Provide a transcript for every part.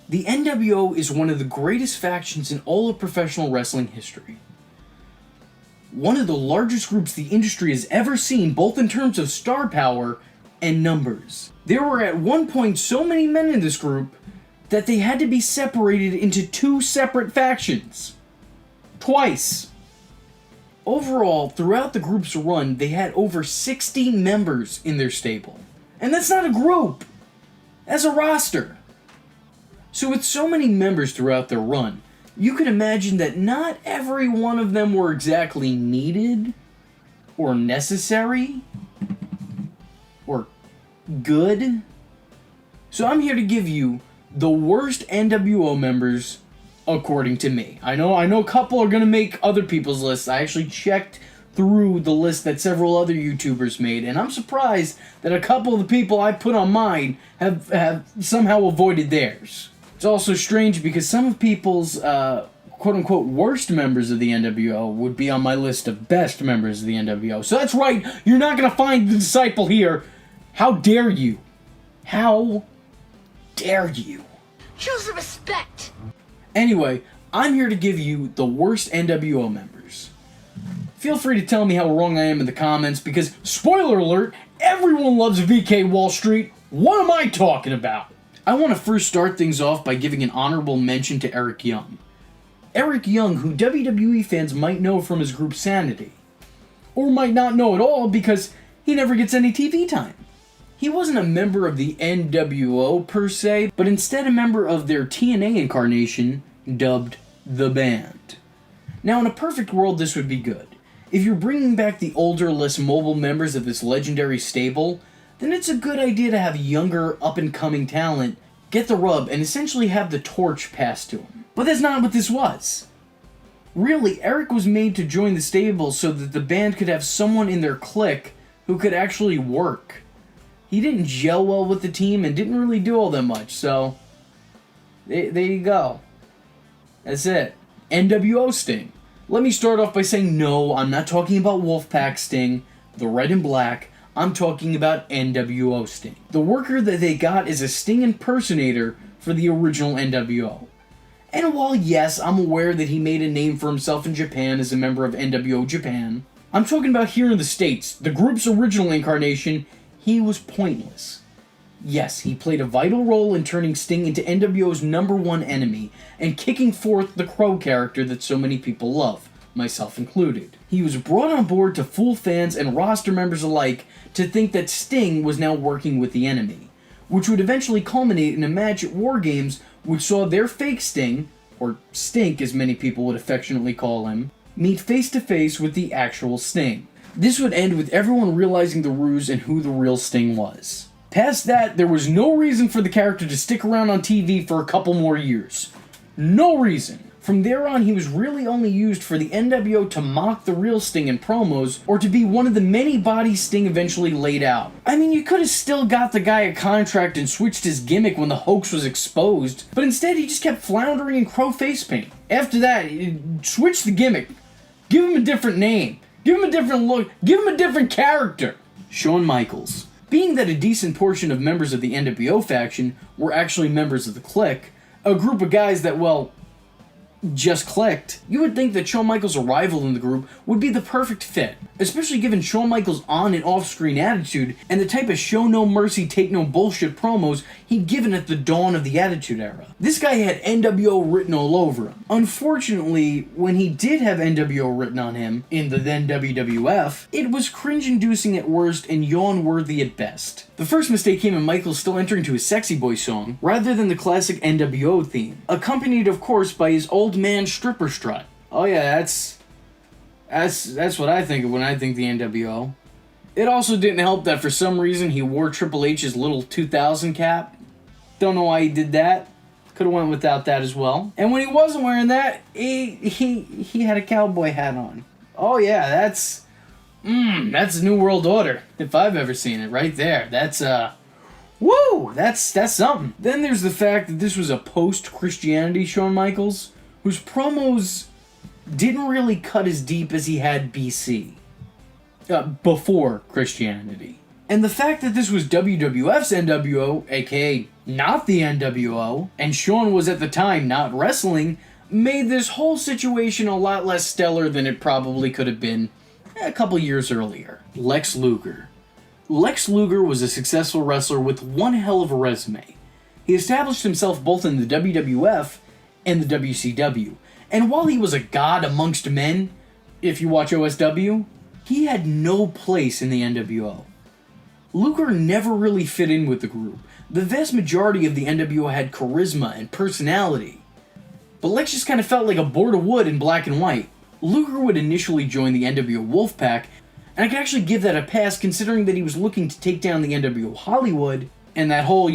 The NWO is one of the greatest factions in all of professional wrestling history. One of the largest groups the industry has ever seen, both in terms of star power and numbers. There were at one point so many men in this group that they had to be separated into 2 separate factions. Twice. Overall, throughout the group's run, they had over 60 members in their stable. And that's not a group! That's a roster! So with so many members throughout their run, you can imagine that not every one of them were exactly needed, or necessary, or good. So I'm here to give you the worst NWO members according to me. I know a couple are gonna make other people's lists. I actually checked through the list that several other YouTubers made, and I'm surprised that a couple of the people I put on mine have somehow avoided theirs. It's also strange because some of people's quote-unquote worst members of the NWO would be on my list of best members of the NWO. So that's right, you're not gonna find the Disciple here. How dare you? How dare you? Show some respect! Anyway, I'm here to give you the worst NWO members. Feel free to tell me how wrong I am in the comments, because, spoiler alert, everyone loves VK Wall Street. What am I talking about? I want to first start things off by giving an honorable mention to Eric Young. Eric Young, who WWE fans might know from his group Sanity. Or might not know at all because he never gets any TV time. He wasn't a member of the NWO per se, but instead a member of their TNA incarnation, dubbed The Band. Now in a perfect world this would be good. If you're bringing back the older, less mobile members of this legendary stable, then it's a good idea to have younger, up-and-coming talent get the rub and essentially have the torch passed to him. But that's not what this was. Really, Eric was made to join the stable so that the band could have someone in their clique who could actually work. He didn't gel well with the team and didn't really do all that much, so there you go. That's it. NWO Sting. Let me start off by saying no, I'm not talking about Wolfpack Sting, the red and black. I'm talking about NWO Sting. The worker that they got is a Sting impersonator for the original NWO. And while yes, I'm aware that he made a name for himself in Japan as a member of NWO Japan, I'm talking about here in the States, the group's original incarnation, he was pointless. Yes, he played a vital role in turning Sting into NWO's #1 enemy and kicking forth the Crow character that so many people love, myself included. He was brought on board to fool fans and roster members alike to think that Sting was now working with the enemy, which would eventually culminate in a match at War Games which saw their fake Sting, or Stink as many people would affectionately call him, meet face to face with the actual Sting. This would end with everyone realizing the ruse and who the real Sting was. Past that, there was no reason for the character to stick around on TV for a couple more years. No reason. From there on, he was really only used for the NWO to mock the real Sting in promos, or to be one of the many bodies Sting eventually laid out. I mean, you could have still got the guy a contract and switched his gimmick when the hoax was exposed, but instead he just kept floundering in Crow face paint. After that, switch the gimmick. Give him a different name. Give him a different look. Give him a different character. Shawn Michaels. Being that a decent portion of members of the NWO faction were actually members of the Clique, a group of guys that, well, just clicked, you would think that Shawn Michaels' arrival in the group would be the perfect fit, especially given Shawn Michaels' on and off-screen attitude and the type of show no mercy, take no bullshit promos he'd given at the dawn of the Attitude Era. This guy had NWO written all over him. Unfortunately, when he did have NWO written on him, in the then WWF, it was cringe-inducing at worst and yawn-worthy at best. The first mistake came in Michaels still entering to his Sexy Boy song, rather than the classic NWO theme, accompanied of course by his old man stripper strut. Oh yeah, that's what I think of when I think the NWO. It also didn't help that for some reason he wore Triple H's little 2000 cap. Don't know why he did that. Could have went without that as well. And when he wasn't wearing that, he had a cowboy hat on. Oh yeah, that's the New World Order, if I've ever seen it, right there. That's woo! That's something. Then there's the fact that this was a post-Christianity Shawn Michaels, whose promos didn't really cut as deep as he had BC. Before Christianity. And the fact that this was WWF's NWO, aka not the NWO, and Shawn was at the time not wrestling, made this whole situation a lot less stellar than it probably could have been a couple years earlier. Lex Luger. Lex Luger was a successful wrestler with one hell of a resume. He established himself both in the WWF and the WCW, and while he was a god amongst men, if you watch OSW, he had no place in the NWO. Luger never really fit in with the group. The vast majority of the NWO had charisma and personality, but Lex just kind of felt like a board of wood in black and white. Luger would initially join the NWO Wolfpack, and I could actually give that a pass considering that he was looking to take down the NWO Hollywood, and that whole,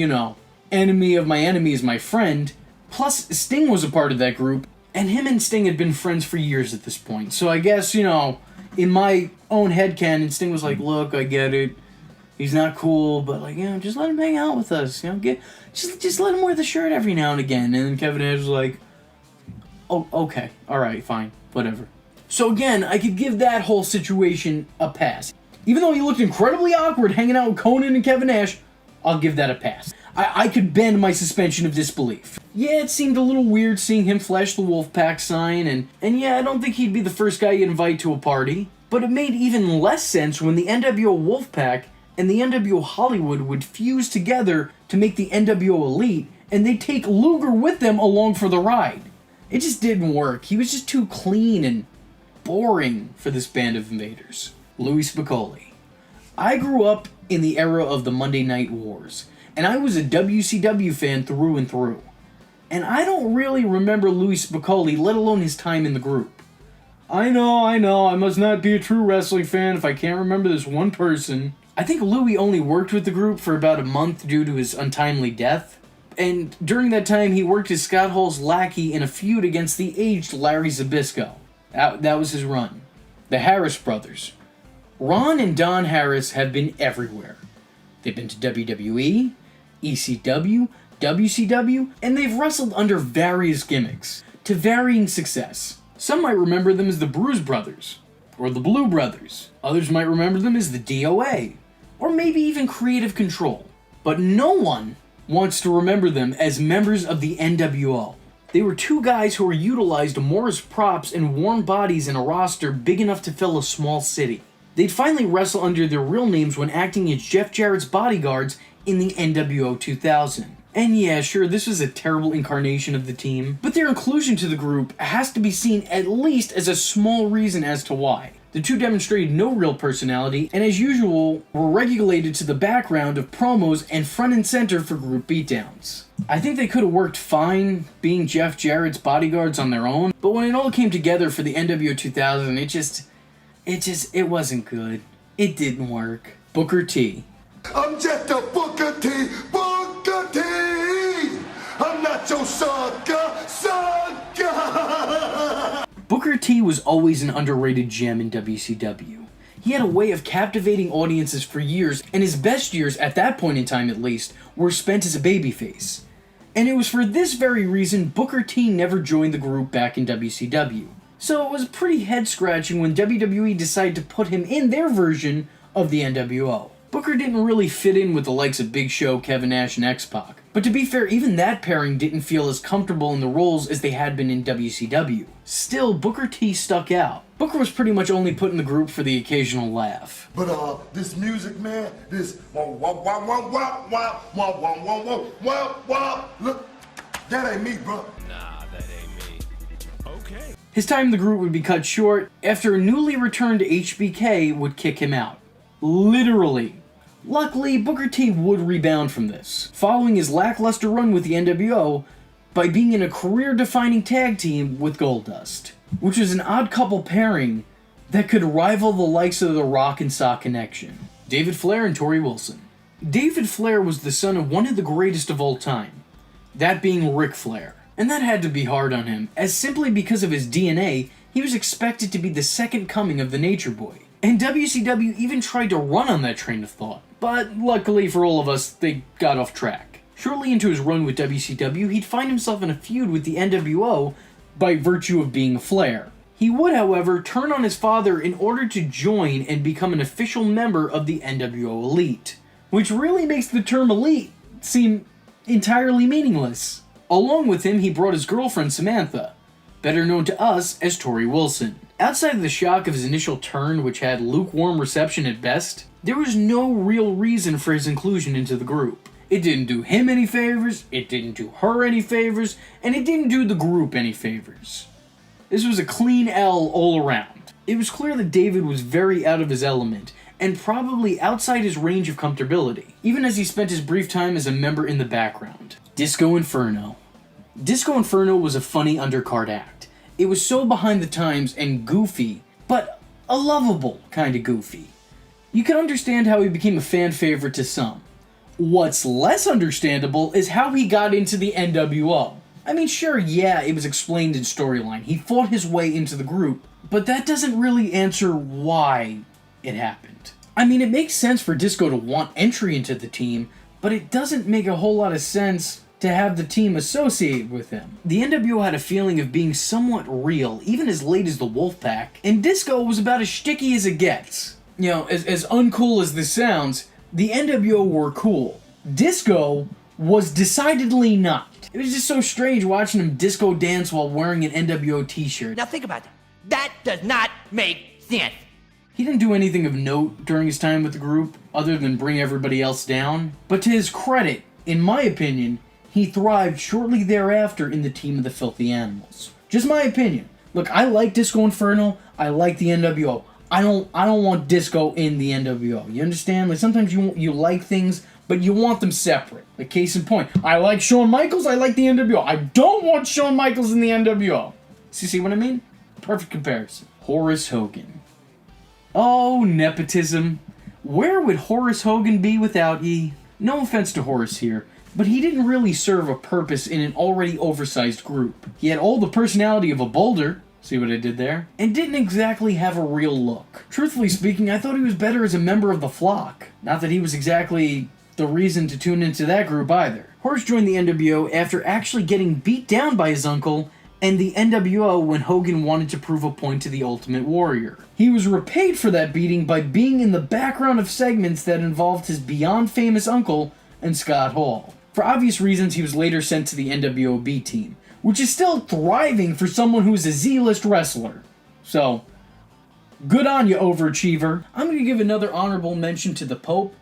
enemy of my enemy is my friend. Plus, Sting was a part of that group, and him and Sting had been friends for years at this point. So I guess, in my own headcanon, Sting was like, look, I get it. He's not cool, but just let him hang out with us. Just let him wear the shirt every now and again. And then Kevin Nash was like, oh, okay, alright, fine, whatever. So again, I could give that whole situation a pass. Even though he looked incredibly awkward hanging out with Conan and Kevin Nash, I'll give that a pass. I could bend my suspension of disbelief. Yeah, it seemed a little weird seeing him flash the Wolfpack sign, and yeah, I don't think he'd be the first guy you'd invite to a party. But it made even less sense when the NWO Wolfpack and the NWO Hollywood would fuse together to make the NWO Elite, and they'd take Luger with them along for the ride. It just didn't work. He was just too clean and boring for this band of invaders. Louis Spicolli. I grew up in the era of the Monday Night Wars, and I was a WCW fan through and through. And I don't really remember Louis Spicolli, let alone his time in the group. I know, I must not be a true wrestling fan if I can't remember this one person. I think Louis only worked with the group for about a month due to his untimely death. And during that time, he worked as Scott Hall's lackey in a feud against the aged Larry Zbyszko. That was his run. The Harris brothers. Ron and Don Harris have been everywhere. They've been to WWE, ECW, WCW, and they've wrestled under various gimmicks, to varying success. Some might remember them as the Bruise Brothers, or the Blue Brothers. Others might remember them as the DOA, or maybe even Creative Control. But no one wants to remember them as members of the NWO. They were two guys who were utilized more as props and warm bodies in a roster big enough to fill a small city. They'd finally wrestle under their real names when acting as Jeff Jarrett's bodyguards in the NWO 2000. And yeah, sure, this was a terrible incarnation of the team, but their inclusion to the group has to be seen at least as a small reason as to why. The two demonstrated no real personality, and as usual, were relegated to the background of promos and front and center for group beatdowns. I think they could have worked fine being Jeff Jarrett's bodyguards on their own, but when it all came together for the NWO 2000, it wasn't good. It didn't work. Booker T. I'm just a Booker T. Booker T. I'm not your sucker. Booker T was always an underrated gem in WCW. He had a way of captivating audiences for years, and his best years, at that point in time at least, were spent as a babyface. And it was for this very reason Booker T never joined the group back in WCW. So it was pretty head-scratching when WWE decided to put him in their version of the NWO. Booker didn't really fit in with the likes of Big Show, Kevin Nash, and X-Pac. But to be fair, even that pairing didn't feel as comfortable in the roles as they had been in WCW. Still, Booker T stuck out. Booker was pretty much only put in the group for the occasional laugh. But this music, man, this look, that ain't me, bro. Nah, that ain't me. Okay. His time in the group would be cut short after a newly returned HBK would kick him out. Literally. Luckily, Booker T would rebound from this, following his lackluster run with the NWO by being in a career-defining tag team with Goldust, which was an odd couple pairing that could rival the likes of the Rock and Sock Connection. David Flair and Torrie Wilson. David Flair was the son of one of the greatest of all time, that being Ric Flair. And that had to be hard on him, as simply because of his DNA, he was expected to be the second coming of the Nature Boy. And WCW even tried to run on that train of thought. But luckily for all of us, they got off track. Shortly into his run with WCW, he'd find himself in a feud with the NWO by virtue of being Flair. He would, however, turn on his father in order to join and become an official member of the NWO Elite. Which really makes the term elite seem entirely meaningless. Along with him, he brought his girlfriend Samantha, better known to us as Tori Wilson. Outside of the shock of his initial turn, which had lukewarm reception at best, there was no real reason for his inclusion into the group. It didn't do him any favors, it didn't do her any favors, and it didn't do the group any favors. This was a clean L all around. It was clear that David was very out of his element, and probably outside his range of comfortability, even as he spent his brief time as a member in the background. Disco Inferno. Disco Inferno was a funny undercard act. It was so behind the times and goofy, but a lovable kind of goofy. You can understand how he became a fan favorite to some. What's less understandable is how he got into the NWO. I mean, sure, yeah, it was explained in storyline. He fought his way into the group, but that doesn't really answer why it happened. I mean, it makes sense for Disco to want entry into the team, but it doesn't make a whole lot of sense to have the team associated with him. The NWO had a feeling of being somewhat real, even as late as the Wolfpac, and Disco was about as shticky as it gets. You know, as uncool as this sounds, the NWO were cool. Disco was decidedly not. It was just so strange watching him disco dance while wearing an NWO t-shirt. Now think about that. That does not make sense. He didn't do anything of note during his time with the group, other than bring everybody else down. But to his credit, in my opinion, he thrived shortly thereafter in the team of the Filthy Animals. Just my opinion. Look, I like Disco Inferno, I like the NWO. I don't want Disco in the NWO. You understand? Like, sometimes you like things, but you want them separate. Like, case in point, I like Shawn Michaels, I like the NWO. I don't want Shawn Michaels in the NWO. See what I mean? Perfect comparison. Horace Hogan. Oh, nepotism. Where would Horace Hogan be without ye? No offense to Horace here, but he didn't really serve a purpose in an already oversized group. He had all the personality of a boulder, see what I did there? And didn't exactly have a real look. Truthfully speaking, I thought he was better as a member of the flock. Not that he was exactly the reason to tune into that group either. Horace joined the NWO after actually getting beat down by his uncle and the NWO when Hogan wanted to prove a point to the Ultimate Warrior. He was repaid for that beating by being in the background of segments that involved his beyond famous uncle and Scott Hall. For obvious reasons, he was later sent to the NWO B team, which is still thriving for someone who's a Z-list wrestler. So, good on you, overachiever. I'm going to give another honorable mention to the Pope.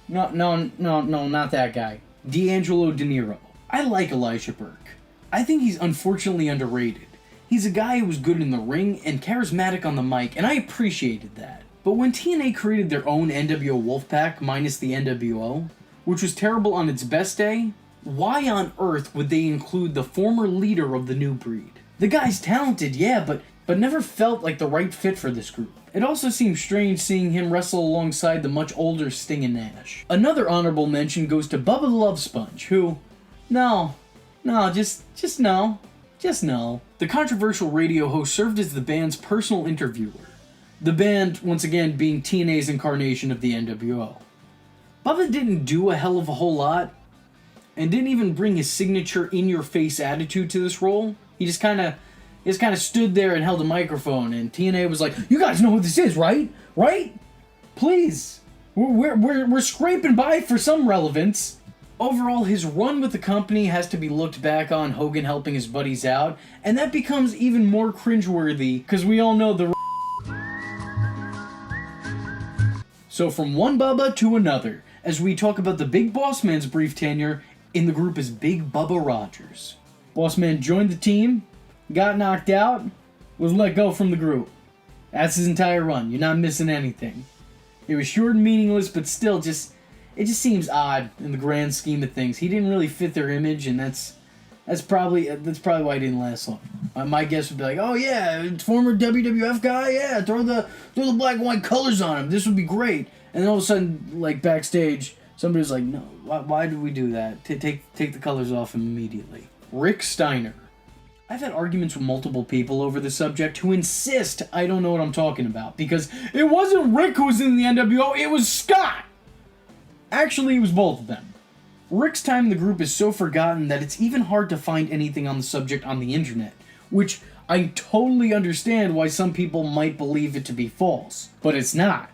No, not that guy. D'Angelo De Niro. I like Elijah Burke. I think he's unfortunately underrated. He's a guy who was good in the ring and charismatic on the mic, and I appreciated that. But when TNA created their own NWO Wolfpac minus the NWO, which was terrible on its best day, why on earth would they include the former leader of the new breed? The guy's talented, yeah, but never felt like the right fit for this group. It also seems strange seeing him wrestle alongside the much older Sting and Nash. Another honorable mention goes to Bubba the Love Sponge, who, just no. The controversial radio host served as the band's personal interviewer. The band, once again, being TNA's incarnation of the NWO. Bubba didn't do a hell of a whole lot, and didn't even bring his signature in-your-face attitude to this role. He just kind of stood there and held a microphone, and TNA was like, "You guys know who this is, right? Right? Please. We're scraping by for some relevance." Overall, his run with the company has to be looked back on Hogan helping his buddies out, and that becomes even more cringeworthy because we all know the. So from one Bubba to another, as we talk about the Big Boss Man's brief tenure in the group as Big Bubba Rogers. Boss Man joined the team, got knocked out, was let go from the group. That's his entire run. You're not missing anything. It was short and meaningless, but still it just seems odd in the grand scheme of things. He didn't really fit their image, and that's probably why he didn't last long. My guess would be like, oh yeah, former WWF guy, yeah, throw the black and white colors on him. This would be great. And then all of a sudden, like backstage, somebody's like, no, why did we do that? Take the colors off him immediately. Rick Steiner. I've had arguments with multiple people over the subject who insist I don't know what I'm talking about because it wasn't Rick who was in the NWO, it was Scott. Actually, it was both of them. Rick's time in the group is so forgotten that it's even hard to find anything on the subject on the internet, which I totally understand why some people might believe it to be false, but it's not.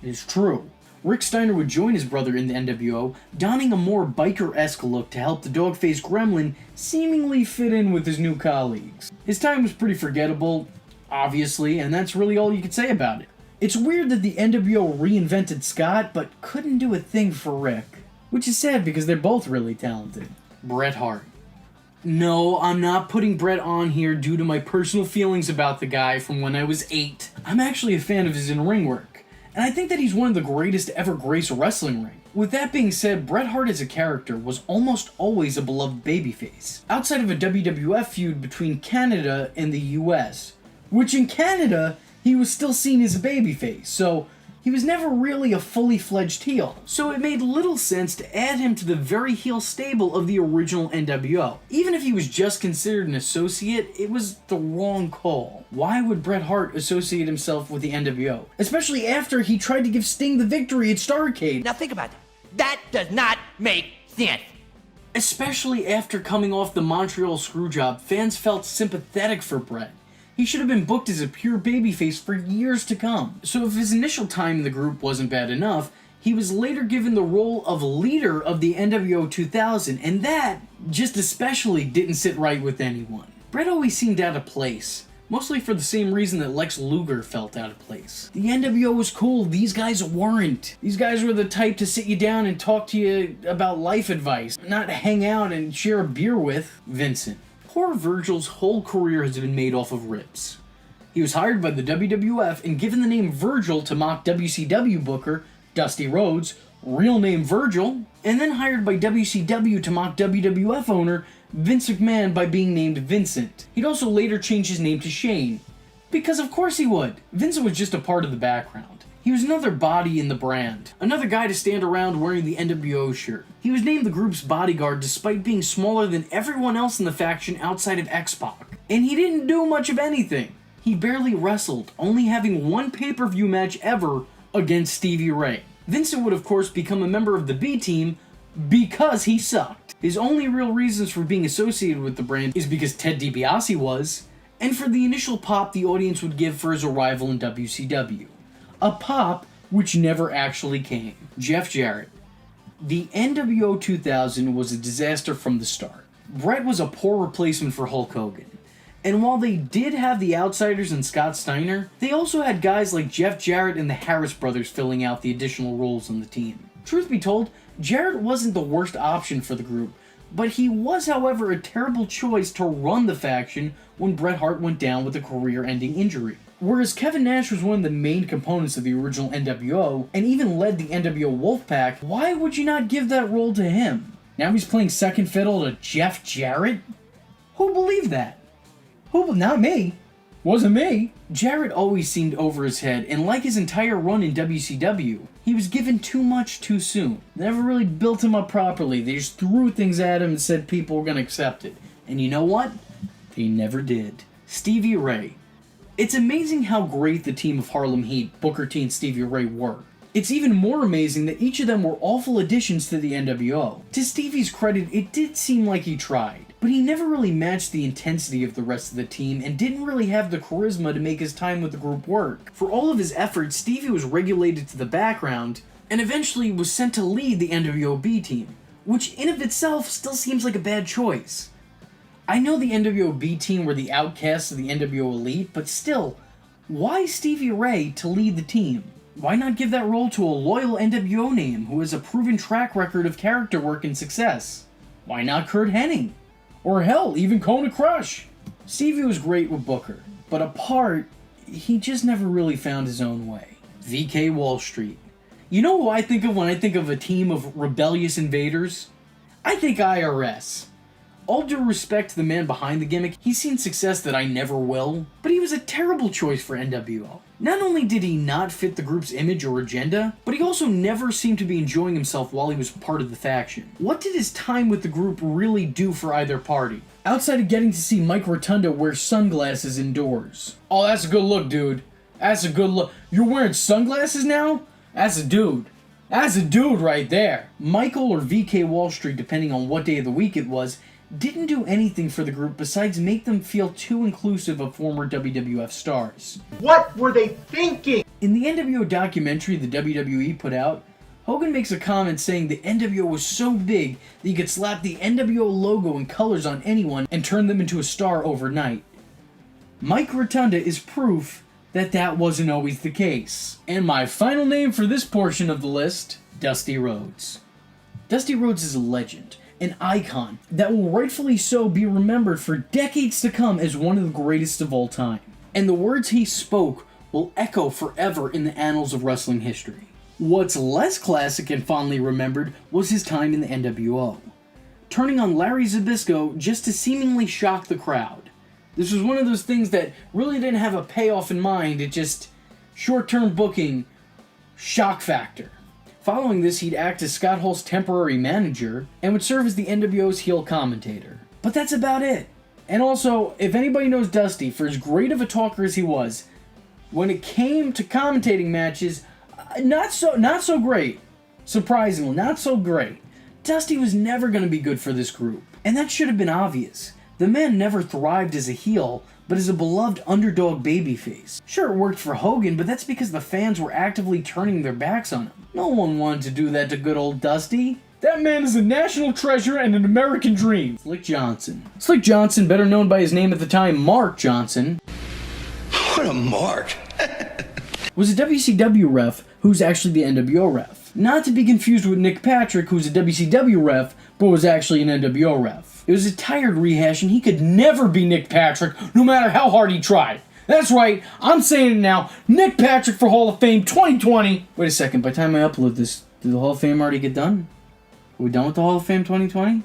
It is true. Rick Steiner would join his brother in the NWO, donning a more biker-esque look to help the dog-faced gremlin seemingly fit in with his new colleagues. His time was pretty forgettable, obviously, and that's really all you could say about it. It's weird that the NWO reinvented Scott, but couldn't do a thing for Rick. Which is sad because they're both really talented. Bret Hart. No, I'm not putting Bret on here due to my personal feelings about the guy from when I was 8. I'm actually a fan of his in-ring work, and I think that he's one of the greatest to ever grace a wrestling ring. With that being said, Bret Hart as a character was almost always a beloved babyface, outside of a WWF feud between Canada and the US, which in Canada, he was still seen as a babyface, so he was never really a fully fledged heel. So it made little sense to add him to the very heel stable of the original NWO. Even if he was just considered an associate, it was the wrong call. Why would Bret Hart associate himself with the NWO? Especially after he tried to give Sting the victory at Starrcade. Now think about it. That does not make sense. Especially after coming off the Montreal Screwjob, fans felt sympathetic for Bret. He should have been booked as a pure babyface for years to come. So if his initial time in the group wasn't bad enough, he was later given the role of leader of the NWO 2000, and that just especially didn't sit right with anyone. Bret always seemed out of place, mostly for the same reason that Lex Luger felt out of place. The NWO was cool, these guys weren't. These guys were the type to sit you down and talk to you about life advice, not hang out and share a beer with. Vincent. Poor Virgil's whole career has been made off of rips. He was hired by the WWF and given the name Virgil to mock WCW booker Dusty Rhodes, real name Virgil, and then hired by WCW to mock WWF owner Vince McMahon by being named Vincent. He'd also later change his name to Shane, because of course he would. Vincent was just a part of the background. He was another body in the brand, another guy to stand around wearing the NWO shirt. He was named the group's bodyguard despite being smaller than everyone else in the faction outside of X-Pac. And he didn't do much of anything. He barely wrestled, only having one pay-per-view match ever against Stevie Ray. Vincent would of course become a member of the B-Team because he sucked. His only real reasons for being associated with the brand is because Ted DiBiase was, and for the initial pop the audience would give for his arrival in WCW. A pop which never actually came. Jeff Jarrett. The NWO 2000 was a disaster from the start. Bret was a poor replacement for Hulk Hogan. And while they did have the Outsiders and Scott Steiner, they also had guys like Jeff Jarrett and the Harris brothers filling out the additional roles on the team. Truth be told, Jarrett wasn't the worst option for the group, but he was, however, a terrible choice to run the faction when Bret Hart went down with a career-ending injury. Whereas Kevin Nash was one of the main components of the original NWO, and even led the NWO Wolfpack, why would you not give that role to him? Now he's playing second fiddle to Jeff Jarrett? Who believed that? Not me. Wasn't me. Jarrett always seemed over his head, and like his entire run in WCW, he was given too much too soon. They never really built him up properly. They just threw things at him and said people were going to accept it. And you know what? They never did. Stevie Ray. It's amazing how great the team of Harlem Heat, Booker T and Stevie Ray were. It's even more amazing that each of them were awful additions to the NWO. To Stevie's credit, it did seem like he tried, but he never really matched the intensity of the rest of the team and didn't really have the charisma to make his time with the group work. For all of his efforts, Stevie was relegated to the background and eventually was sent to lead the NWO B team, which in of itself still seems like a bad choice. I know the NWO B team were the outcasts of the NWO Elite, but still, why Stevie Ray to lead the team? Why not give that role to a loyal NWO name who has a proven track record of character work and success? Why not Kurt Hennig? Or hell, even Kona Crush? Stevie was great with Booker, but apart, he just never really found his own way. VK Wall Street. You know who I think of when I think of a team of rebellious invaders? I think IRS. All due respect to the man behind the gimmick, he's seen success that I never will, but he was a terrible choice for NWO. Not only did he not fit the group's image or agenda, but he also never seemed to be enjoying himself while he was part of the faction. What did his time with the group really do for either party? Outside of getting to see Mike Rotunda wear sunglasses indoors. Oh, that's a good look, dude. That's a good look. You're wearing sunglasses now? That's a dude. That's a dude right there. Michael or VK Wall Street, depending on what day of the week it was, didn't do anything for the group besides make them feel too inclusive of former WWF stars. What were they thinking? In the NWO documentary the WWE put out, Hogan makes a comment saying the NWO was so big that you could slap the NWO logo and colors on anyone and turn them into a star overnight. Mike Rotunda is proof that that wasn't always the case. And my final name for this portion of the list, Dusty Rhodes. Dusty Rhodes is a legend, an icon that will rightfully so be remembered for decades to come as one of the greatest of all time. And the words he spoke will echo forever in the annals of wrestling history. What's less classic and fondly remembered was his time in the NWO, turning on Larry Zbyszko just to seemingly shock the crowd. This was one of those things that really didn't have a payoff in mind, it just short-term booking, shock factor. Following this, he'd act as Scott Hall's temporary manager and would serve as the NWO's heel commentator. But that's about it. And also, if anybody knows Dusty, for as great of a talker as he was, when it came to commentating matches, not so great. Surprisingly, not so great. Dusty was never going to be good for this group, and that should have been obvious. The man never thrived as a heel, but as a beloved underdog babyface. Sure, it worked for Hogan, but that's because the fans were actively turning their backs on him. No one wanted to do that to good old Dusty. That man is a national treasure and an American dream. Slick Johnson. Slick Johnson, better known by his name at the time, Mark Johnson. What a mark. Was a WCW ref who's actually the NWO ref. Not to be confused with Nick Patrick, who's a WCW ref, but was actually an NWO ref. It was a tired rehash, and he could never be Nick Patrick, no matter how hard he tried. That's right, I'm saying it now, Nick Patrick for Hall of Fame 2020. Wait a second, by the time I upload this, did the Hall of Fame already get done? Are we done with the Hall of Fame 2020?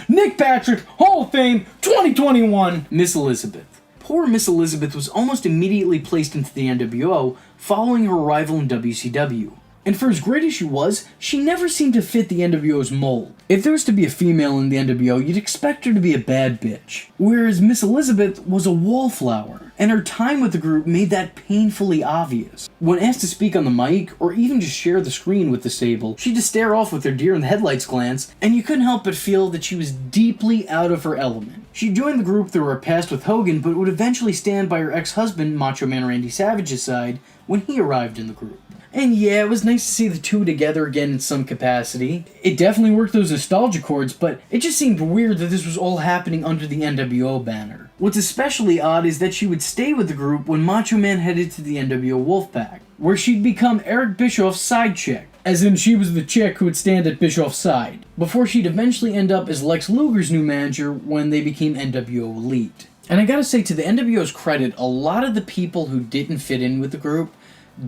Nick Patrick, Hall of Fame 2021. Miss Elizabeth. Poor Miss Elizabeth was almost immediately placed into the NWO following her arrival in WCW. And for as great as she was, she never seemed to fit the NWO's mold. If there was to be a female in the NWO, you'd expect her to be a bad bitch. Whereas Miss Elizabeth was a wallflower, and her time with the group made that painfully obvious. When asked to speak on the mic, or even just share the screen with the stable, she'd just stare off with her deer-in-the-headlights glance, and you couldn't help but feel that she was deeply out of her element. She joined the group through her past with Hogan, but would eventually stand by her ex-husband, Macho Man Randy Savage's side, when he arrived in the group. And yeah, it was nice to see the two together again in some capacity. It definitely worked those nostalgia chords, but it just seemed weird that this was all happening under the NWO banner. What's especially odd is that she would stay with the group when Macho Man headed to the NWO Wolfpack, where she'd become Eric Bischoff's side chick, as in she was the chick who would stand at Bischoff's side, before she'd eventually end up as Lex Luger's new manager when they became NWO Elite. And I gotta say, to the NWO's credit, a lot of the people who didn't fit in with the group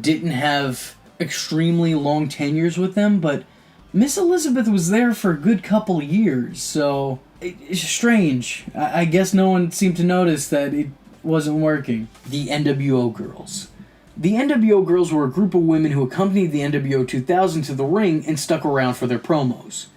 didn't have extremely long tenures with them, but Miss Elizabeth was there for a good couple years, so it's strange. I guess no one seemed to notice that it wasn't working. The NWO Girls. The NWO Girls were a group of women who accompanied the NWO 2000 to the ring and stuck around for their promos.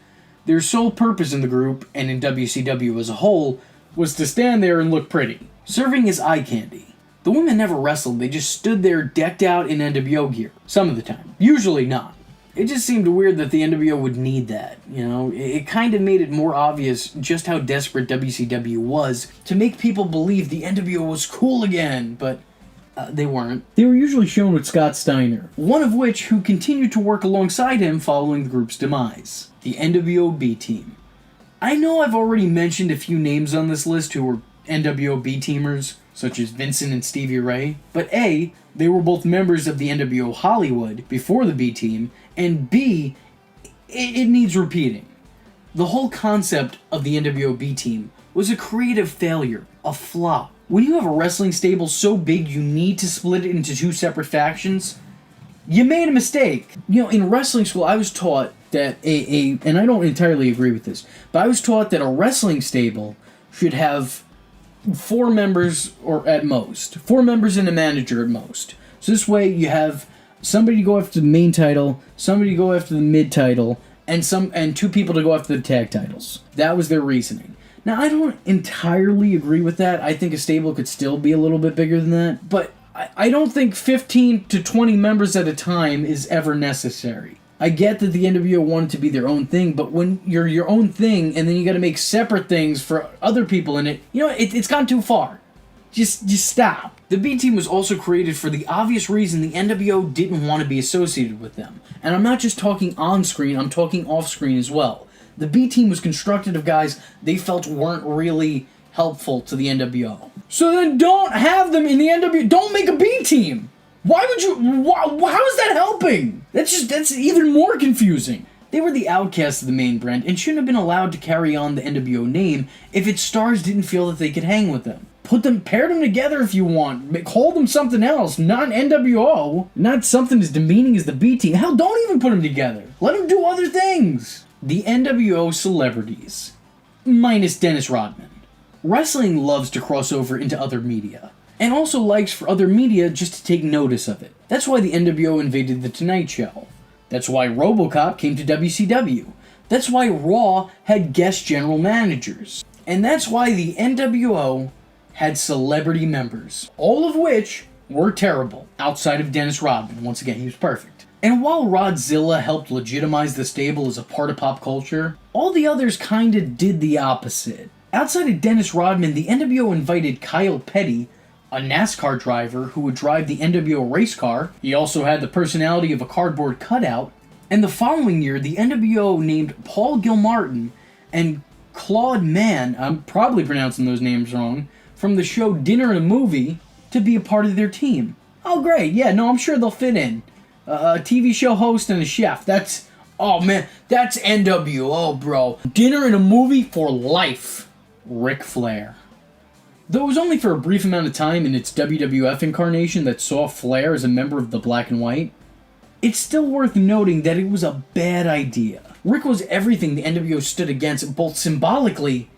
Their sole purpose in the group, and in WCW as a whole, was to stand there and look pretty, serving as eye candy. The women never wrestled, they just stood there decked out in NWO gear, some of the time. Usually not. It just seemed weird that the NWO would need that, you know? It kind of made it more obvious just how desperate WCW was to make people believe the NWO was cool again, but they weren't. They were usually shown with Scott Steiner, one of which who continued to work alongside him following the group's demise. The NWO B-Team. I know I've already mentioned a few names on this list who were NWO B-Teamers, such as Vincent and Stevie Ray, but A, they were both members of the NWO Hollywood before the B-Team, and B, it needs repeating. The whole concept of the NWO B-Team was a creative failure, a flop. When you have a wrestling stable so big you need to split it into two separate factions, you made a mistake. You know, in wrestling school, I was taught that and I don't entirely agree with this, but I was taught that a wrestling stable should have 4 members, or at most 4 members and a manager at most. So this way you have somebody go after the main title, somebody go after the mid title, and 2 people to go after the tag titles. That was their reasoning. Now I don't entirely agree with that. I think a stable could still be a little bit bigger than that, but I don't think 15 to 20 members at a time is ever necessary. I get that the NWO wanted to be their own thing, but when you're your own thing and then you gotta make separate things for other people in it, it's gone too far. Just stop. The B Team was also created for the obvious reason the NWO didn't want to be associated with them. And I'm not just talking on screen, I'm talking off screen as well. The B Team was constructed of guys they felt weren't really helpful to the NWO. So then don't have them in the NWO. Don't make a B Team. Why would you? How is that helping? That's even more confusing. They were the outcasts of the main brand and shouldn't have been allowed to carry on the NWO name if its stars didn't feel that they could hang with them. Pair them together if you want. Call them something else, not NWO. Not something as demeaning as the B Team. Hell, don't even put them together. Let them do other things. The NWO celebrities. Minus Dennis Rodman. Wrestling loves to cross over into other media. And also likes for other media just to take notice of it. That's why the NWO invaded The Tonight Show. That's why RoboCop came to WCW. That's why Raw had guest general managers. And that's why the NWO had celebrity members. All of which were terrible, outside of Dennis Rodman. Once again, he was perfect. And while Rodzilla helped legitimize the stable as a part of pop culture, all the others kinda did the opposite. Outside of Dennis Rodman, the NWO invited Kyle Petty, a NASCAR driver who would drive the NWO race car. He also had the personality of a cardboard cutout. And the following year, the NWO named Paul Gilmartin and Claude Mann, I'm probably pronouncing those names wrong, from the show Dinner and a Movie to be a part of their team. Oh great, yeah, no, I'm sure they'll fit in. A TV show host and a chef, that's NWO, bro. Dinner and a Movie for life. Ric Flair. Though it was only for a brief amount of time in its WWF incarnation that saw Flair as a member of the Black and White, it's still worth noting that it was a bad idea. Rick was everything the NWO stood against, both symbolically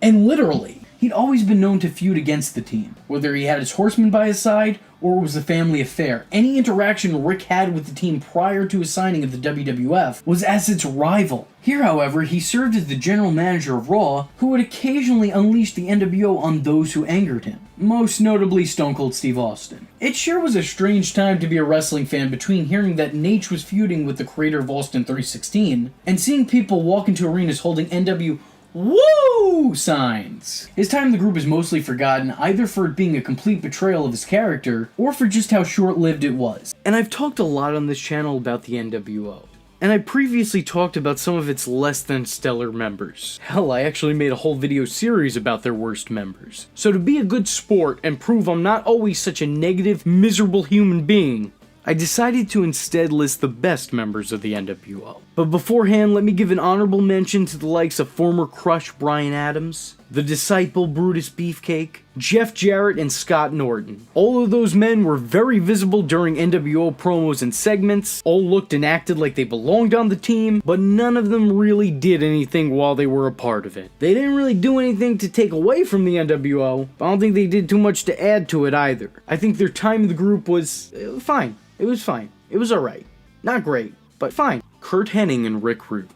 and literally. He'd always been known to feud against the team, whether he had his horsemen by his side or it was a family affair. Any interaction Rick had with the team prior to his signing of the WWF was as its rival. Here, however, he served as the general manager of Raw, who would occasionally unleash the NWO on those who angered him, most notably Stone Cold Steve Austin. It sure was a strange time to be a wrestling fan between hearing that Nate was feuding with the creator of Austin 316 and seeing people walk into arenas holding NWO Woo! Signs. His time in the group is mostly forgotten, either for it being a complete betrayal of his character, or for just how short-lived it was. And I've talked a lot on this channel about the NWO. And I previously talked about some of its less than stellar members. Hell, I actually made a whole video series about their worst members. So to be a good sport and prove I'm not always such a negative, miserable human being, I decided to instead list the best members of the NWO. But beforehand, let me give an honorable mention to the likes of former Crush Bryan Adams, the Disciple Brutus Beefcake, Jeff Jarrett, and Scott Norton. All of those men were very visible during NWO promos and segments, all looked and acted like they belonged on the team, but none of them really did anything while they were a part of it. They didn't really do anything to take away from the NWO, but I don't think they did too much to add to it either. I think their time in the group was fine. It was fine. It was alright. Not great, but fine. Curt Hennig and Rick Rude.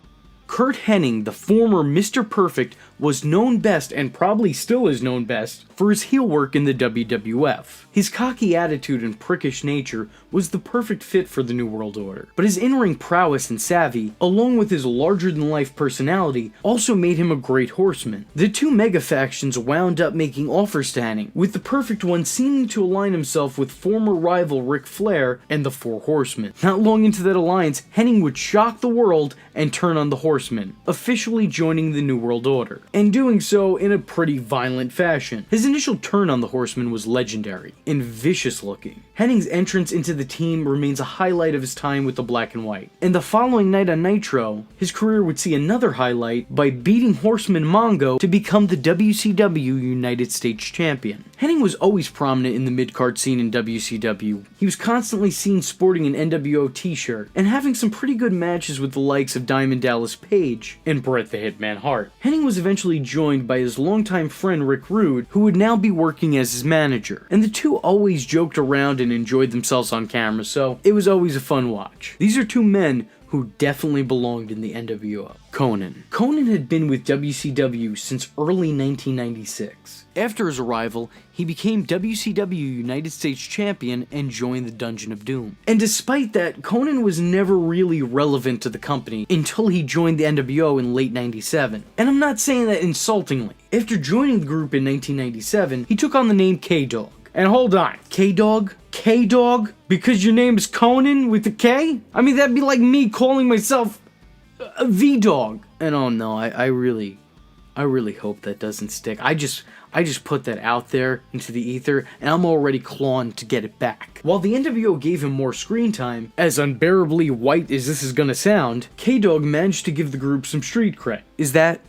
Curt Hennig, the former Mr. Perfect, was known best, and probably still is known best, for his heel work in the WWF. His cocky attitude and prickish nature was the perfect fit for the New World Order, but his in-ring prowess and savvy, along with his larger-than-life personality, also made him a great horseman. The two mega-factions wound up making offers to Hennig, with the perfect one seeming to align himself with former rival Ric Flair and the Four Horsemen. Not long into that alliance, Hennig would shock the world and turn on the Horsemen, officially joining the New World Order, and doing so in a pretty violent fashion. His initial turn on the Horsemen was legendary and vicious looking. Hennig's entrance into the team remains a highlight of his time with the Black and White. And the following night on Nitro, his career would see another highlight by beating Horseman Mongo to become the WCW United States Champion. Hennig was always prominent in the mid-card scene in WCW. He was constantly seen sporting an NWO t-shirt and having some pretty good matches with the likes of Diamond Dallas Page and Bret the Hitman Hart. Hennig was eventually joined by his longtime friend Rick Rude, who would now be working as his manager. And the two always joked around and enjoyed themselves on camera, so it was always a fun watch. These are two men who definitely belonged in the NWO. Conan. Conan had been with WCW since early 1996. After his arrival, he became WCW United States Champion and joined the Dungeon of Doom. And despite that, Conan was never really relevant to the company until he joined the NWO in late 97. And I'm not saying that insultingly. After joining the group in 1997, he took on the name K-Dog. And hold on, K-Dog? K-Dog? Because your name is Conan with a K? I mean, that'd be like me calling myself a V-Dog. And oh no, I really hope that doesn't stick. I just put that out there into the ether, and I'm already clawing to get it back. While the NWO gave him more screen time, as unbearably white as this is gonna sound, K-Dog managed to give the group some street cred. Is that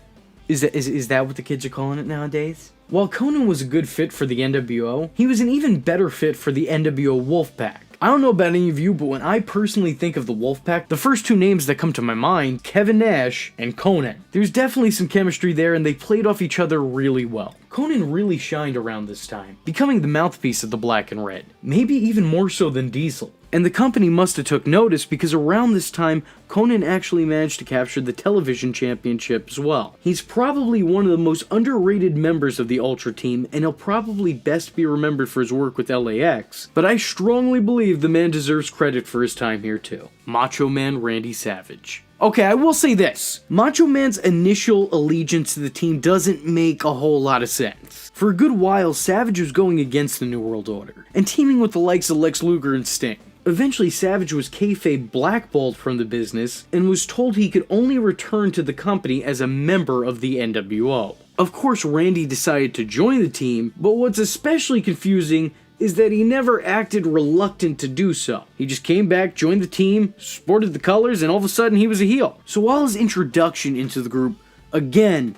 what the kids are calling it nowadays? While Conan was a good fit for the NWO, he was an even better fit for the NWO Wolfpack. I don't know about any of you, but when I personally think of the Wolfpack, the first two names that come to my mind, Kevin Nash and Conan. There's definitely some chemistry there, and they played off each other really well. Conan really shined around this time, becoming the mouthpiece of the Black and Red, maybe even more so than Diesel. And the company must have took notice because around this time, Conan actually managed to capture the television championship as well. He's probably one of the most underrated members of the Ultra team, and he'll probably best be remembered for his work with LAX, but I strongly believe the man deserves credit for his time here too. Macho Man Randy Savage. Okay, I will say this. Macho Man's initial allegiance to the team doesn't make a whole lot of sense. For a good while, Savage was going against the New World Order, and teaming with the likes of Lex Luger and Sting. Eventually, Savage was kayfabe blackballed from the business and was told he could only return to the company as a member of the NWO. Of course, Randy decided to join the team, but what's especially confusing is that he never acted reluctant to do so. He just came back, joined the team, sported the colors, and all of a sudden he was a heel. So while his introduction into the group, again,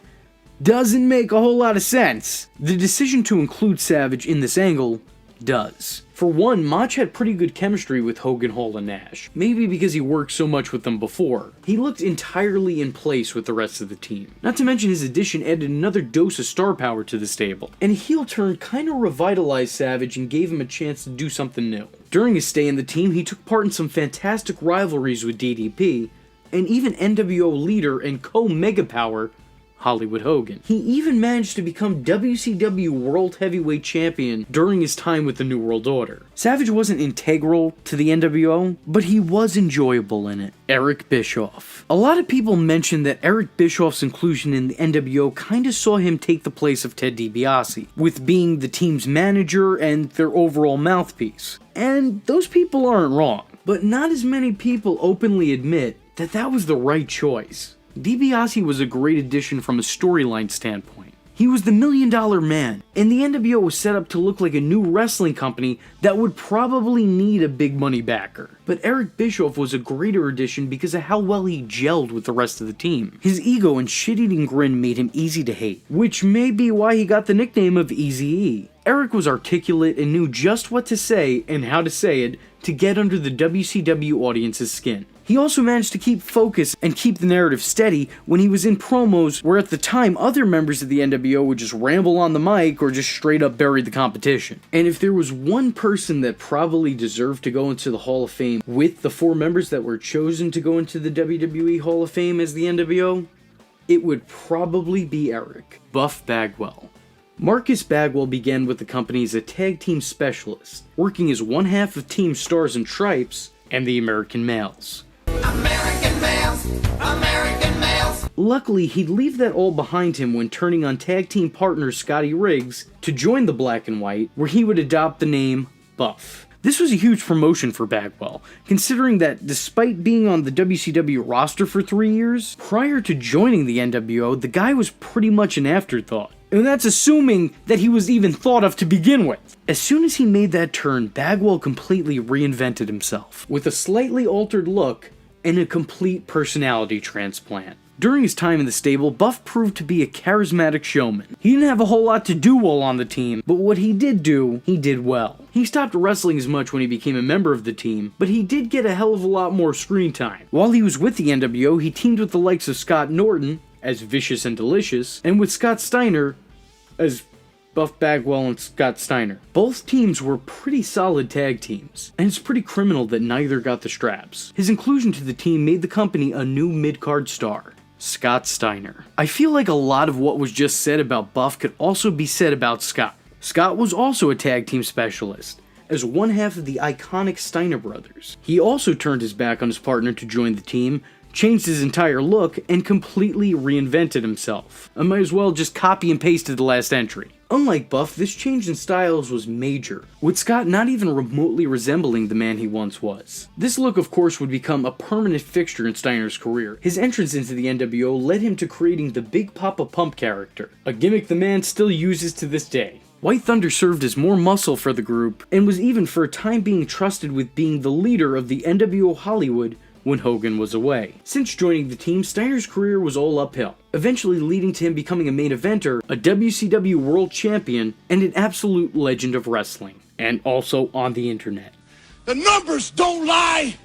doesn't make a whole lot of sense, the decision to include Savage in this angle does. For one, Mach had pretty good chemistry with Hogan, Hall, and Nash. Maybe because he worked so much with them before. He looked entirely in place with the rest of the team. Not to mention his addition added another dose of star power to the stable. And a heel turn kinda revitalized Savage and gave him a chance to do something new. During his stay in the team, he took part in some fantastic rivalries with DDP, and even NWO leader and co-mega power Hollywood Hogan. He even managed to become WCW World Heavyweight Champion during his time with the New World Order. Savage wasn't integral to the NWO, but he was enjoyable in it. Eric Bischoff. A lot of people mention that Eric Bischoff's inclusion in the NWO kinda saw him take the place of Ted DiBiase, with being the team's manager and their overall mouthpiece. And those people aren't wrong, but not as many people openly admit that that was the right choice. DiBiase was a great addition from a storyline standpoint. He was the $1 Million Man, and the NWO was set up to look like a new wrestling company that would probably need a big money backer. But Eric Bischoff was a greater addition because of how well he gelled with the rest of the team. His ego and shit-eating grin made him easy to hate, which may be why he got the nickname of Eazy-E. Eric was articulate and knew just what to say and how to say it to get under the WCW audience's skin. He also managed to keep focus and keep the narrative steady when he was in promos where at the time other members of the NWO would just ramble on the mic or just straight up bury the competition. And if there was one person that probably deserved to go into the Hall of Fame with the 4 members that were chosen to go into the WWE Hall of Fame as the NWO, it would probably be Eric. Buff Bagwell. Marcus Bagwell began with the company as a tag team specialist, working as one half of Team Stars and Stripes and the American Males. American males, American males. Luckily, he'd leave that all behind him when turning on tag team partner Scotty Riggs to join the Black and White, where he would adopt the name Buff. This was a huge promotion for Bagwell, considering that despite being on the WCW roster for 3 years, prior to joining the NWO, the guy was pretty much an afterthought. And that's assuming that he was even thought of to begin with. As soon as he made that turn, Bagwell completely reinvented himself, with a slightly altered look and a complete personality transplant. During his time in the stable, Buff proved to be a charismatic showman. He didn't have a whole lot to do while on the team, but what he did do, he did well. He stopped wrestling as much when he became a member of the team, but he did get a hell of a lot more screen time. While he was with the NWO, he teamed with the likes of Scott Norton as Vicious and Delicious, and with Scott Steiner as Buff Bagwell and Scott Steiner. Both teams were pretty solid tag teams, and it's pretty criminal that neither got the straps. His inclusion to the team made the company a new mid-card star. Scott Steiner. I feel like a lot of what was just said about Buff could also be said about Scott. Scott was also a tag team specialist, as one half of the iconic Steiner brothers. He also turned his back on his partner to join the team, changed his entire look, and completely reinvented himself. I might as well just copy and pasted the last entry. Unlike Buff, this change in styles was major, with Scott not even remotely resembling the man he once was. This look, of course, would become a permanent fixture in Steiner's career. His entrance into the NWO led him to creating the Big Papa Pump character, a gimmick the man still uses to this day. White Thunder served as more muscle for the group, and was even for a time being trusted with being the leader of the NWO Hollywood when Hogan was away. Since joining the team, Steiner's career was all uphill, eventually leading to him becoming a main eventer, a WCW World Champion, and an absolute legend of wrestling, and also on the internet. The numbers don't lie,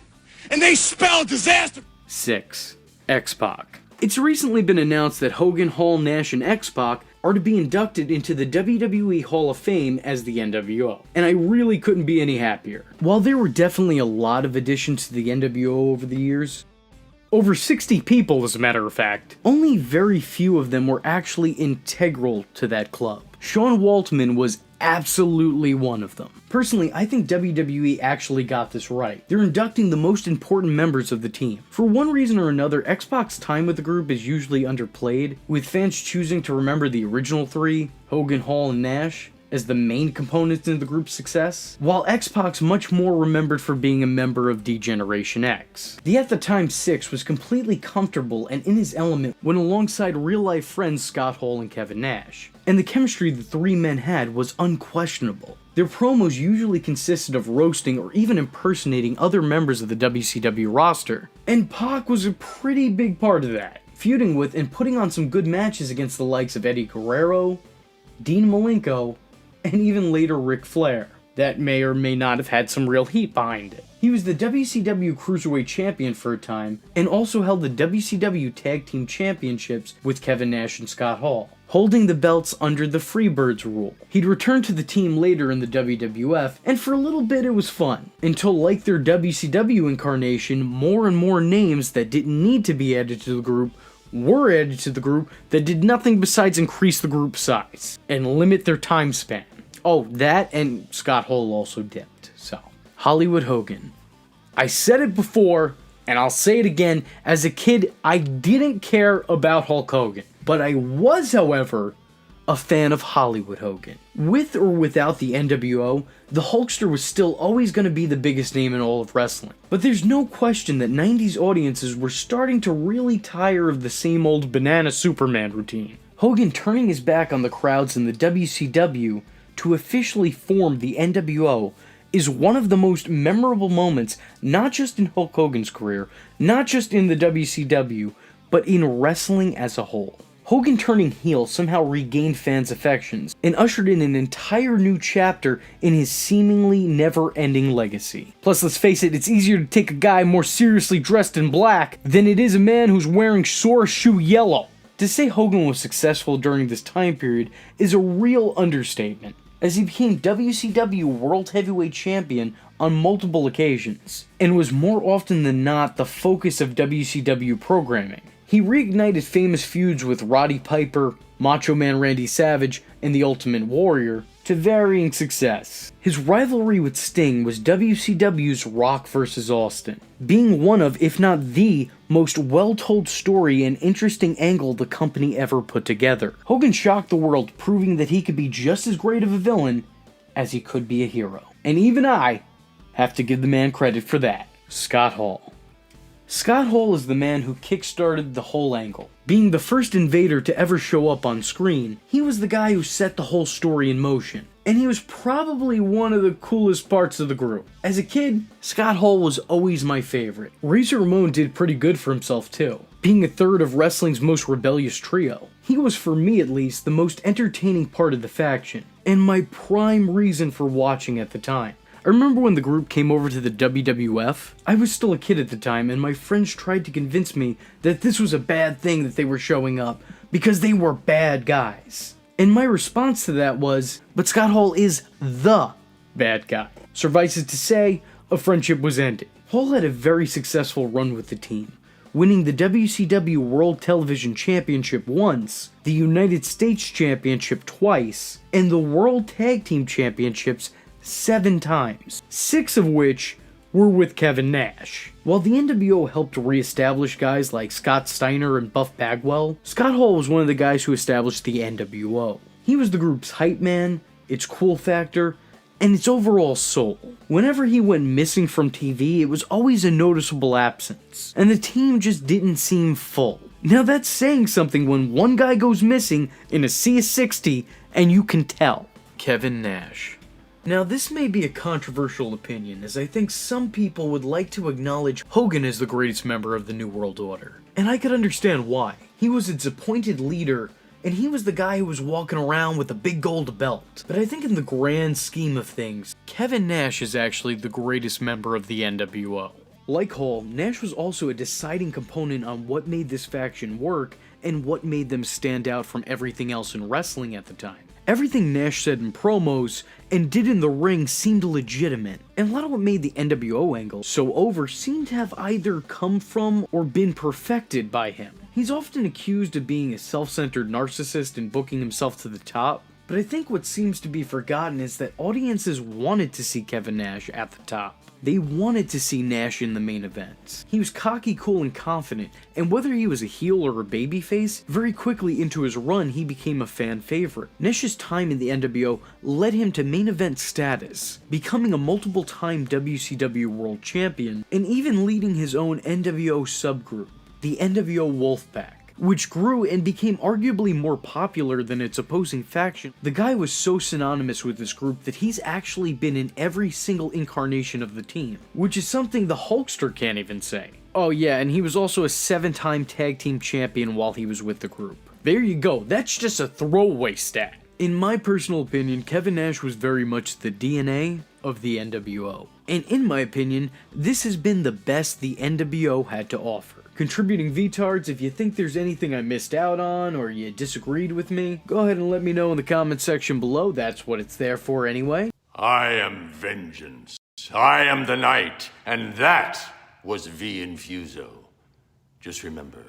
and they spell disaster. 6. X-Pac. It's recently been announced that Hogan, Hall, Nash, and X-Pac are to be inducted into the WWE Hall of Fame as the NWO, and I really couldn't be any happier. While there were definitely a lot of additions to the NWO over the years, over 60 people as a matter of fact, only very few of them were actually integral to that club. Sean Waltman was absolutely one of them. Personally, I think WWE actually got this right. They're inducting the most important members of the team. For one reason or another, X-Pac's time with the group is usually underplayed, with fans choosing to remember the original three, Hogan, Hall, and Nash, as the main components in the group's success, while X-Pac's much more remembered for being a member of D-Generation X. The at the time Six was completely comfortable and in his element when alongside real-life friends Scott Hall and Kevin Nash, and the chemistry the three men had was unquestionable. Their promos usually consisted of roasting or even impersonating other members of the WCW roster, and Pac was a pretty big part of that, feuding with and putting on some good matches against the likes of Eddie Guerrero, Dean Malenko, and even later Ric Flair, that may or may not have had some real heat behind it. He was the WCW Cruiserweight Champion for a time, and also held the WCW Tag Team Championships with Kevin Nash and Scott Hall, holding the belts under the Freebirds rule. He'd return to the team later in the WWF, and for a little bit it was fun, until like their WCW incarnation, more and more names that didn't need to be added to the group were added to the group that did nothing besides increase the group size and limit their time span. Oh, that and Scott Hall also dipped. So, Hollywood Hogan. I said it before, and I'll say it again, as a kid, I didn't care about Hulk Hogan. But I was, however, a fan of Hollywood Hogan. With or without the NWO, the Hulkster was still always going to be the biggest name in all of wrestling. But there's no question that 90s audiences were starting to really tire of the same old banana Superman routine. Hogan turning his back on the crowds in the WCW to officially form the NWO is one of the most memorable moments, not just in Hulk Hogan's career, not just in the WCW, but in wrestling as a whole. Hogan turning heel somehow regained fans' affections and ushered in an entire new chapter in his seemingly never-ending legacy. Plus, let's face it, it's easier to take a guy more seriously dressed in black than it is a man who's wearing Shoe yellow. To say Hogan was successful during this time period is a real understatement, as he became WCW World Heavyweight Champion on multiple occasions, and was more often than not the focus of WCW programming. He reignited famous feuds with Roddy Piper, Macho Man Randy Savage, and The Ultimate Warrior to varying success. His rivalry with Sting was WCW's Rock vs. Austin, being one of, if not the, most well-told story and interesting angle the company ever put together. Hogan shocked the world, proving that he could be just as great of a villain as he could be a hero. And even I have to give the man credit for that. Scott Hall. Scott Hall is the man who kickstarted the whole angle. Being the first invader to ever show up on screen, he was the guy who set the whole story in motion. And he was probably one of the coolest parts of the group. As a kid, Scott Hall was always my favorite. Razor Ramon did pretty good for himself too, being a third of wrestling's most rebellious trio. He was, for me at least, the most entertaining part of the faction, and my prime reason for watching at the time. I remember when the group came over to the WWF, I was still a kid at the time, and my friends tried to convince me that this was a bad thing that they were showing up, because they were bad guys. And my response to that was, but Scott Hall is the bad guy. Suffice it to say, a friendship was ended. Hall had a very successful run with the team, winning the WCW World Television Championship once, the United States Championship twice, and the World Tag Team Championships 7 times, 6 of which were with Kevin Nash. While the NWO helped reestablish guys like Scott Steiner and Buff Bagwell, Scott Hall was one of the guys who established the NWO. He was the group's hype man, its cool factor, and its overall soul. Whenever he went missing from TV, it was always a noticeable absence, and the team just didn't seem full. Now that's saying something when one guy goes missing in a sea of 60, and you can tell. Kevin Nash. Now this may be a controversial opinion, as I think some people would like to acknowledge Hogan as the greatest member of the New World Order. And I could understand why. He was its appointed leader, and he was the guy who was walking around with a big gold belt. But I think in the grand scheme of things, Kevin Nash is actually the greatest member of the NWO. Like Hall, Nash was also a deciding component on what made this faction work and what made them stand out from everything else in wrestling at the time. Everything Nash said in promos and did in the ring seemed legitimate, and a lot of what made the NWO angle so over seemed to have either come from or been perfected by him. He's often accused of being a self-centered narcissist and booking himself to the top, but I think what seems to be forgotten is that audiences wanted to see Kevin Nash at the top. They wanted to see Nash in the main events. He was cocky, cool, and confident, and whether he was a heel or a babyface, very quickly into his run he became a fan favorite. Nash's time in the NWO led him to main event status, becoming a multiple-time WCW World Champion, and even leading his own NWO subgroup, the NWO Wolfpack, which grew and became arguably more popular than its opposing faction. The guy was so synonymous with this group that he's actually been in every single incarnation of the team, which is something the Hulkster can't even say. Oh yeah, and he was also a 7-time tag team champion while he was with the group. There you go, that's just a throwaway stat. In my personal opinion, Kevin Nash was very much the DNA of the NWO. And in my opinion, this has been the best the NWO had to offer. Contributing VTards, if you think there's anything I missed out on or you disagreed with me, go ahead and let me know in the comment section below. That's what it's there for anyway. I am vengeance. I am the night, and that was V Infuso. Just remember,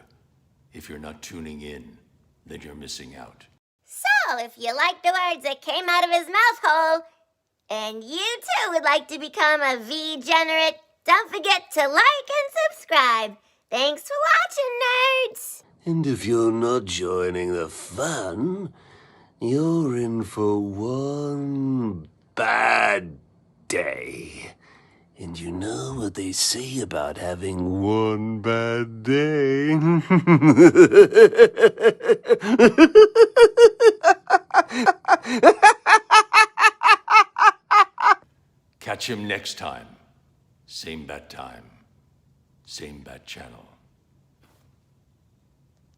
if you're not tuning in, then you're missing out. So, if you like the words that came out of his mouth hole, and you too would like to become a V-generate, don't forget to like and subscribe. Thanks for watching, nerds! And if you're not joining the fun, you're in for one bad day. And you know what they say about having one bad day? Catch him next time. Same bat time. Same bat channel.